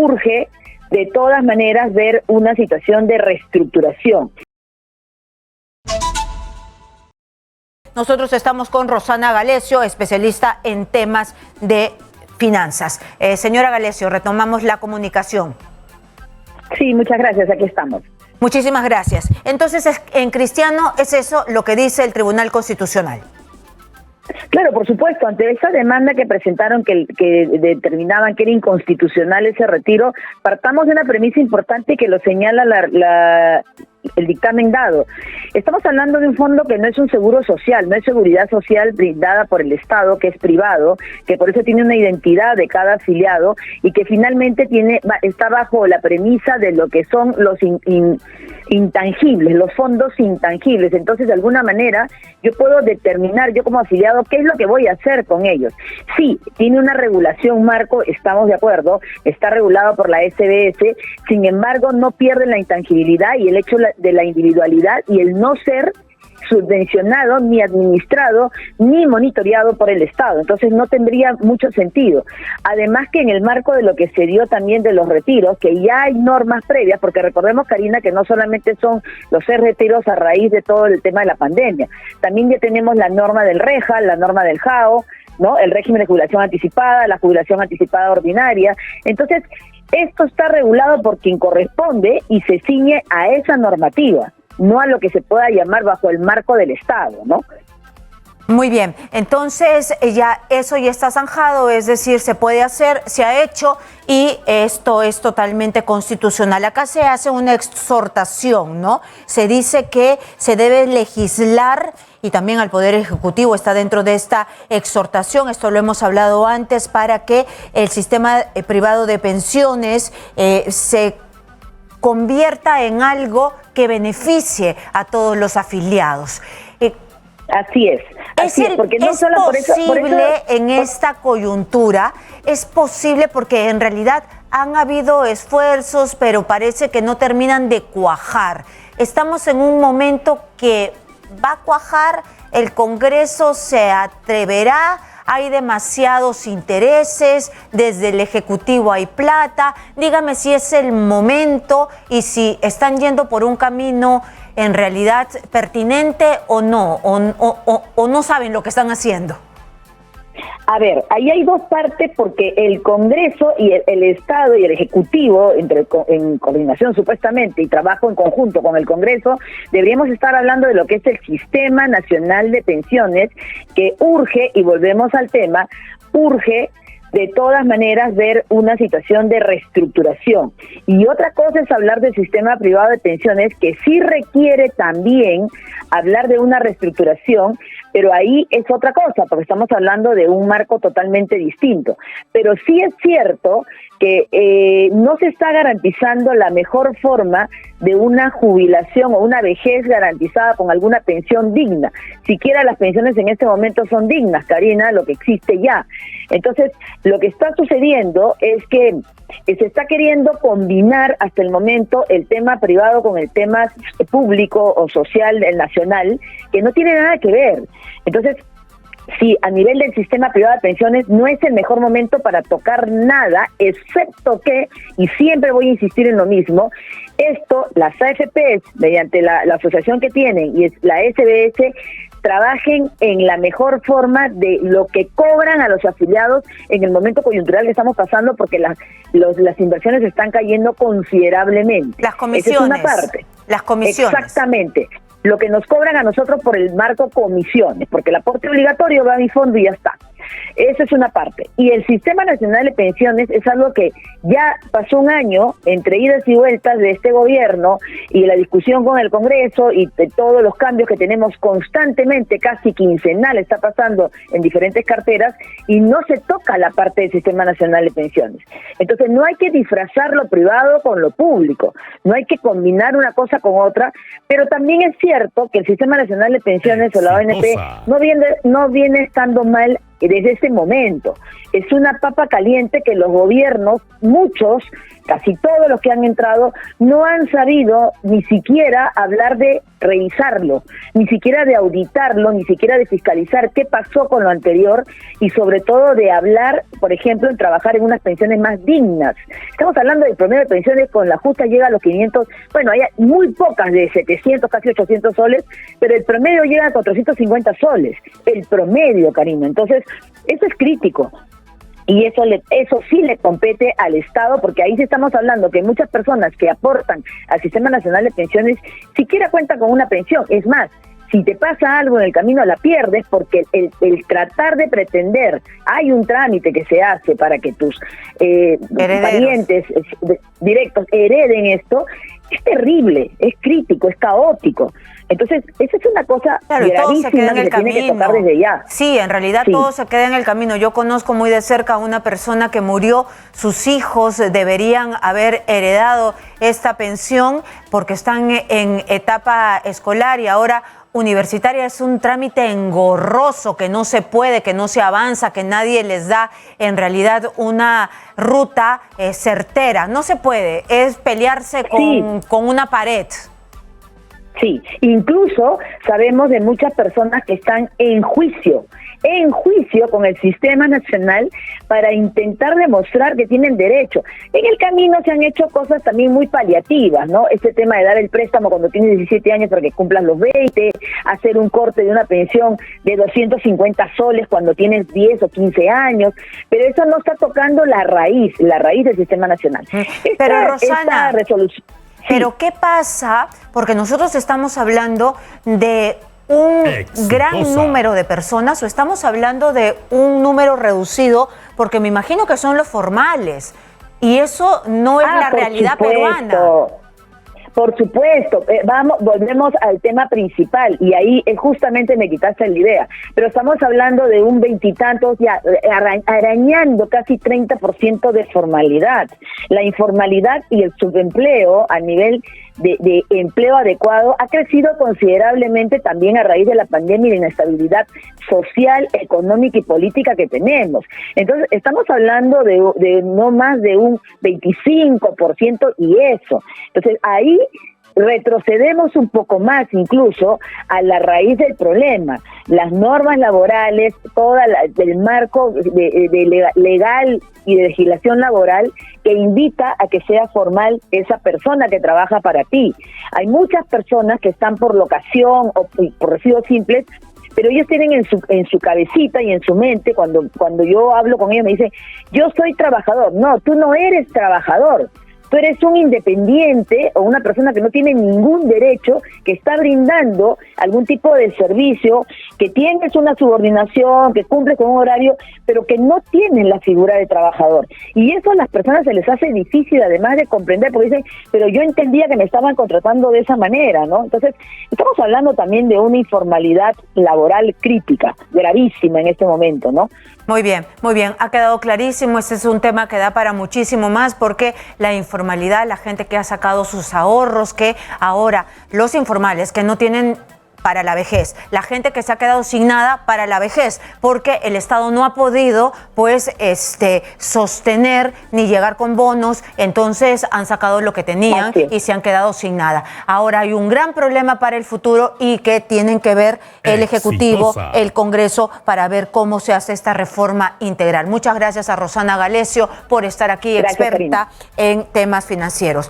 urge de todas maneras ver una situación de reestructuración. Nosotros estamos con Rosana Galecio, especialista en temas de finanzas. Señora Galecio, retomamos la comunicación. Sí, muchas gracias, aquí estamos. Muchísimas gracias. Entonces, en Cristiano, ¿es eso lo que dice el Tribunal Constitucional? Claro, por supuesto, ante esa demanda que presentaron que determinaban que era inconstitucional ese retiro, partamos de una premisa importante que lo señala el dictamen dado. Estamos hablando de un fondo que no es un seguro social, no es seguridad social brindada por el Estado, que es privado, que por eso tiene una identidad de cada afiliado y que finalmente está bajo la premisa de lo que son los intangibles, los fondos intangibles. Entonces, de alguna manera, yo puedo determinar, yo como afiliado, qué es lo que voy a hacer con ellos. Sí, tiene una regulación marco, estamos de acuerdo, está regulado por la SBS, sin embargo, no pierde la intangibilidad y el hecho de la individualidad y el no ser subvencionado, ni administrado, ni monitoreado por el Estado. Entonces no tendría mucho sentido. Además que en el marco de lo que se dio también de los retiros, que ya hay normas previas, porque recordemos, Karina, que no solamente son los 6 retiros a raíz de todo el tema de la pandemia, también ya tenemos la norma del REJA, la norma del JAO, ¿no? El régimen de jubilación anticipada, la jubilación anticipada ordinaria. Entonces, esto está regulado por quien corresponde y se ciñe a esa normativa, no a lo que se pueda llamar bajo el marco del Estado, ¿no? Muy bien, entonces eso ya está zanjado, es decir, se puede hacer, se ha hecho y esto es totalmente constitucional. Acá se hace una exhortación, ¿no? Se dice que se debe legislar y también al Poder Ejecutivo está dentro de esta exhortación, esto lo hemos hablado antes, para que el sistema privado de pensiones se convierta en algo que beneficie a todos los afiliados. Así es, porque no solo por eso en esta coyuntura, es posible porque en realidad han habido esfuerzos, pero parece que no terminan de cuajar. Estamos en un momento que va a cuajar, el Congreso se atreverá, hay demasiados intereses, desde el Ejecutivo hay plata. Dígame si es el momento y si están yendo por un camino en realidad pertinente o no, o no saben lo que están haciendo. A ver, ahí hay dos partes porque el Congreso y el Estado y el Ejecutivo, en coordinación supuestamente y trabajo en conjunto con el Congreso, deberíamos estar hablando de lo que es el Sistema Nacional de Pensiones, que urge, y volvemos al tema, urge de todas maneras ver una situación de reestructuración. Y otra cosa es hablar del sistema privado de pensiones, que sí requiere también hablar de una reestructuración, pero ahí es otra cosa, porque estamos hablando de un marco totalmente distinto. Pero sí es cierto que no se está garantizando la mejor forma de una jubilación o una vejez garantizada con alguna pensión digna. Siquiera las pensiones en este momento son dignas, Karina, lo que existe ya. Entonces, lo que está sucediendo es que se está queriendo combinar hasta el momento el tema privado con el tema público o social, el nacional, que no tiene nada que ver. Entonces, sí, a nivel del sistema privado de pensiones no es el mejor momento para tocar nada, excepto que, y siempre voy a insistir en lo mismo, esto, las AFPs, mediante la asociación que tienen, y es la SBS, trabajen en la mejor forma de lo que cobran a los afiliados en el momento coyuntural que estamos pasando, porque las inversiones están cayendo considerablemente. Las comisiones. Esa es una parte. Las comisiones. Exactamente. Lo que nos cobran a nosotros por el marco comisiones, porque el aporte obligatorio va a mi fondo y ya está. Esa es una parte. Y el Sistema Nacional de Pensiones es algo que ya pasó un año entre idas y vueltas de este gobierno y la discusión con el Congreso y de todos los cambios que tenemos constantemente, casi quincenal está pasando en diferentes carteras, y no se toca la parte del Sistema Nacional de Pensiones. Entonces no hay que disfrazar lo privado con lo público, no hay que combinar una cosa con otra, pero también es cierto que el Sistema Nacional de Pensiones o la ONP no viene estando mal desde ese momento. Es una papa caliente que los gobiernos, muchos, casi todos los que han entrado, no han sabido ni siquiera hablar de revisarlo, ni siquiera de auditarlo, ni siquiera de fiscalizar qué pasó con lo anterior y sobre todo de hablar, por ejemplo, en trabajar en unas pensiones más dignas. Estamos hablando del promedio de pensiones con la justa llega a los 500, bueno, hay muy pocas de 700, casi 800 soles, pero el promedio llega a 450 soles, el promedio, Karina. Entonces, eso es crítico. Y eso sí le compete al Estado, porque ahí sí estamos hablando que muchas personas que aportan al Sistema Nacional de Pensiones siquiera cuentan con una pensión. Es más, si te pasa algo en el camino la pierdes, porque el tratar de pretender, hay un trámite que se hace para que tus parientes directos hereden esto, es terrible, es crítico, es caótico. Entonces, esa es una cosa gravísima que se tiene que tocar desde ya. Sí, en realidad todo se queda en el camino. Yo conozco muy de cerca a una persona que murió, sus hijos deberían haber heredado esta pensión porque están en etapa escolar y ahora universitaria. Es un trámite engorroso que no se puede, que no se avanza, que nadie les da en realidad una ruta certera. No se puede, es pelearse con una pared. Sí, incluso sabemos de muchas personas que están en juicio con el Sistema Nacional para intentar demostrar que tienen derecho. En el camino se han hecho cosas también muy paliativas, ¿no? Este tema de dar el préstamo cuando tienes 17 años para que cumplas los 20, hacer un corte de una pensión de 250 soles cuando tienes 10 o 15 años, pero eso no está tocando la raíz del Sistema Nacional. Pero Rosana, resolución. Pero ¿qué pasa? Porque nosotros estamos hablando de un gran número de personas o estamos hablando de un número reducido, porque me imagino que son los formales y eso no es la realidad peruana. Por supuesto, volvemos al tema principal y ahí justamente me quitaste la idea, pero estamos hablando de un veintitantos, ya arañando casi 30% de formalidad. La informalidad y el subempleo a nivel de empleo adecuado ha crecido considerablemente también a raíz de la pandemia y la inestabilidad social, económica y política que tenemos. Entonces, estamos hablando de no más de un 25% y eso. Entonces, ahí retrocedemos un poco más incluso a la raíz del problema. Las normas laborales, el marco legal y de legislación laboral que invita a que sea formal esa persona que trabaja para ti. Hay muchas personas que están por locación o por recibos simples, pero ellos tienen en su cabecita y en su mente, cuando yo hablo con ellos me dicen, yo soy trabajador. No, tú no eres trabajador. Tú eres un independiente o una persona que no tiene ningún derecho, que está brindando algún tipo de servicio, que tienes una subordinación, que cumple con un horario, pero que no tienen la figura de trabajador. Y eso a las personas se les hace difícil además de comprender, porque dicen, pero yo entendía que me estaban contratando de esa manera, ¿no? Entonces, estamos hablando también de una informalidad laboral crítica, gravísima en este momento, ¿no? Muy bien, ha quedado clarísimo. Este es un tema que da para muchísimo más porque la informalidad, la gente que ha sacado sus ahorros, que ahora los informales que no tienen para la vejez, la gente que se ha quedado sin nada para la vejez, porque el Estado no ha podido sostener ni llegar con bonos, entonces han sacado lo que tenían y se han quedado sin nada. Ahora hay un gran problema para el futuro y que tienen que ver el Ejecutivo, el Congreso, para ver cómo se hace esta reforma integral. Muchas gracias a Rosana Galecio por estar aquí, experta en temas financieros.